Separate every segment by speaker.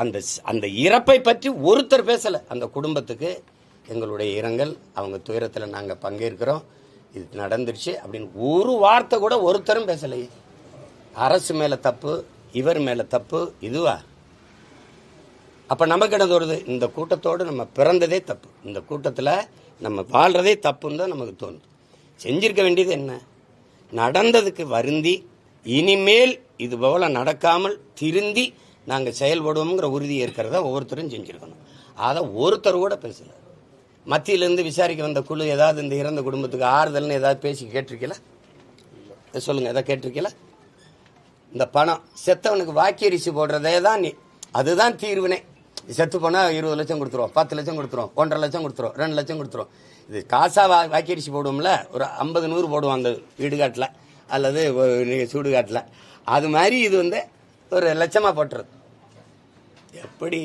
Speaker 1: அந்த அந்த இறப்பை பற்றி ஒருத்தர் பேசலை. அந்த குடும்பத்துக்கு எங்களுடைய இரங்கல், அவங்க துயரத்தில் நாங்கள் பங்கேற்கிறோம், இது நடந்துருச்சு அப்படின்னு ஒரு வார்த்தை கூட ஒருத்தரும் பேசலையே. அரசு மேலே தப்பு, இவர் மேலே தப்பு, இதுவா? அப்போ நமக்கு என்ன தோணுது? இந்த கூட்டத்தோடு நம்ம பிறந்ததே தப்பு, இந்த கூட்டத்தில் நம்ம வாழ்கிறதே தப்புன்னு தான் நமக்கு தோணுது. செஞ்சிருக்க வேண்டியது என்ன? நடந்ததுக்கு வருந்தி இனிமேல் இது போல நடக்காமல் திருந்தி நாங்கள் செயல்படுவோங்கிற உறுதி ஏற்கிறதா ஒவ்வொருத்தரும் செஞ்சுருக்கணும். அதை ஒருத்தர் கூட பேசலை. மத்தியிலேருந்து விசாரிக்க வந்த குழு ஏதாவது இந்த இறந்த குடும்பத்துக்கு ஆறுதல்னு ஏதாவது பேசி கேட்டிருக்கல? சொல்லுங்கள், எதாவது கேட்டிருக்கல? இந்த பணம் செத்தவனுக்கு வாக்கியரிசி போடுறதே தான் அதுதான் தீர்வுனே. செத்து போனால் 20 லட்சம் கொடுத்துருவோம், 10 லட்சம் கொடுத்துருவோம், 1.5 லட்சம் கொடுத்துருவோம், 2 லட்சம் கொடுத்துருவோம். இது காசாக வாக்கியரிசி போடுவோம்ல, ஒரு 50-100 போடுவோம் அந்த வீடுகாட்டில் அல்லது சூடுகாட்டில். அது மாதிரி இது வந்து ஒரு லட்சமாக போட்டுறது. எப்படி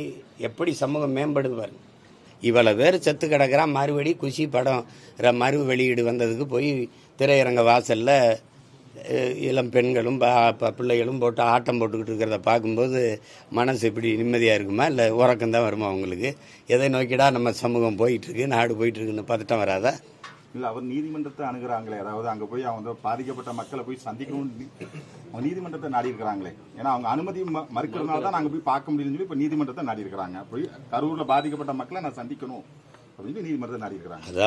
Speaker 1: எப்படி சமூகம் மேம்படுது பாருங்க. இவ்வளோ பேர் செத்து கிடக்கிறான், மறுபடி குஷி படம் மறு வெளியீடு வந்ததுக்கு போய் திரையரங்க வாசலில் இளம் பெண்களும் பிள்ளைகளும் போட்டு ஆட்டம் போட்டுக்கிட்டு இருக்கிறத பார்க்கும்போது மனசு இப்படி நிம்மதியாக இருக்குமா, இல்லை உறக்கம்தான் வருமா அவங்களுக்கு? எதை நோக்கிடா நம்ம சமூகம் போயிட்டுருக்கு, நாடு போயிட்டுருக்குன்னு பதட்டம் வராதா?
Speaker 2: இல்லை, அவர் நீதிமன்றத்தை அணுகிறாங்களே, அதாவது அங்கே போய் அவங்க பாதிக்கப்பட்ட மக்களை போய் சந்திக்கணும், அவங்க நீதிமன்றத்தை நாடி இருக்கிறாங்களே. ஏன்னா அவங்க அனுமதி மறுக்கிறதுனால தான் நாங்கள் போய் பார்க்க முடியும்னு சொல்லி இப்போ நீதிமன்றத்தை நாடி இருக்கிறாங்க. போய் கரூரில் பாதிக்கப்பட்ட மக்களை நான் சந்திக்கணும் அப்படின்னு நீதிமன்றத்தை நாடி இருக்கிறாங்க.
Speaker 1: அது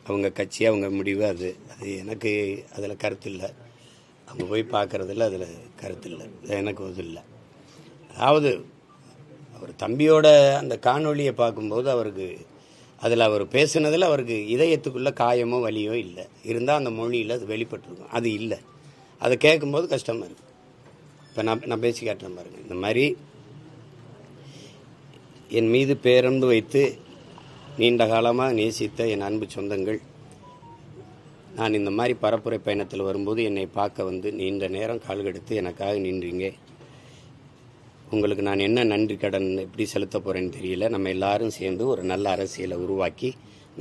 Speaker 1: அவங்க கட்சி, அவங்க முடிவு. அது எனக்கு அதில் கருத்து இல்லை. அவங்க போய் பார்க்குறதில்ல, அதில் கருத்து இல்லை, எனக்கு இது இல்லை. அதாவது அவர் தம்பியோட அந்த காணொலியை பார்க்கும்போது அவருக்கு அதில் அவர் பேசுனதில் அவருக்கு இதயத்துக்குள்ளே காயமோ வலியோ இல்லை. இருந்தால் அந்த மொழியில் அது வெளிப்பட்டுருக்கும். அது இல்லை. அதை கேட்கும்போது கஷ்டமாக இருக்குது. இப்போ நான் பேசி காட்டுறேன் பாருங்கள். இந்த மாதிரி என் மீது பேரன்பு வைத்து நீண்ட காலமாக நேசித்த என் அன்பு சொந்தங்கள், நான் இந்த மாதிரி பரப்புரை பயணத்தில் வரும்போது என்னை பார்க்க வந்து நீண்ட நேரம் கால்கெடுத்து எனக்காக நின்றீங்க. உங்களுக்கு நான் என்ன நன்றி கடன் எப்படி செலுத்த போகிறேன்னு தெரியல. நம்ம எல்லாரும் சேர்ந்து ஒரு நல்ல அரசியலை உருவாக்கி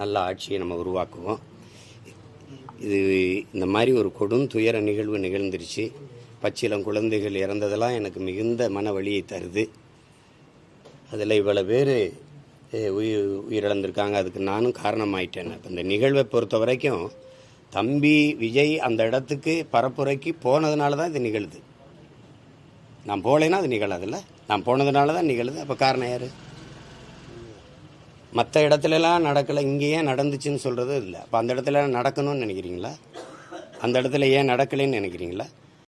Speaker 1: நல்ல ஆட்சியை நம்ம உருவாக்குவோம். இது இந்த மாதிரி ஒரு கொடும் துயர நிகழ்வு நிகழ்ந்துருச்சு. பச்சிலம் குழந்தைகள் இறந்ததெல்லாம் எனக்கு மிகுந்த மன வலியை தருது. அதில் இவ்வளோ பேர் உயிரிழந்திருக்காங்க. அதுக்கு நானும் காரணமாயிட்டேன். இப்போ இந்த நிகழ்வை பொறுத்த வரைக்கும் தம்பி விஜய் அந்த இடத்துக்கு பரப்புரைக்கு போனதுனால தான் இது நிகழுது. நான் போகலைன்னா அது நிகழாதுல்ல. நான் போனதுனால தான் நிகழுது. அப்போ காரணம் யார்? மற்ற இடத்துலலாம் நடக்கலை, இங்கே ஏன் நடந்துச்சுன்னு சொல்கிறது இல்லை. அப்போ அந்த இடத்துல நடக்கணும்னு நினைக்கிறீங்களா? அந்த இடத்துல ஏன் நடக்கலைன்னு நினைக்கிறீங்களா?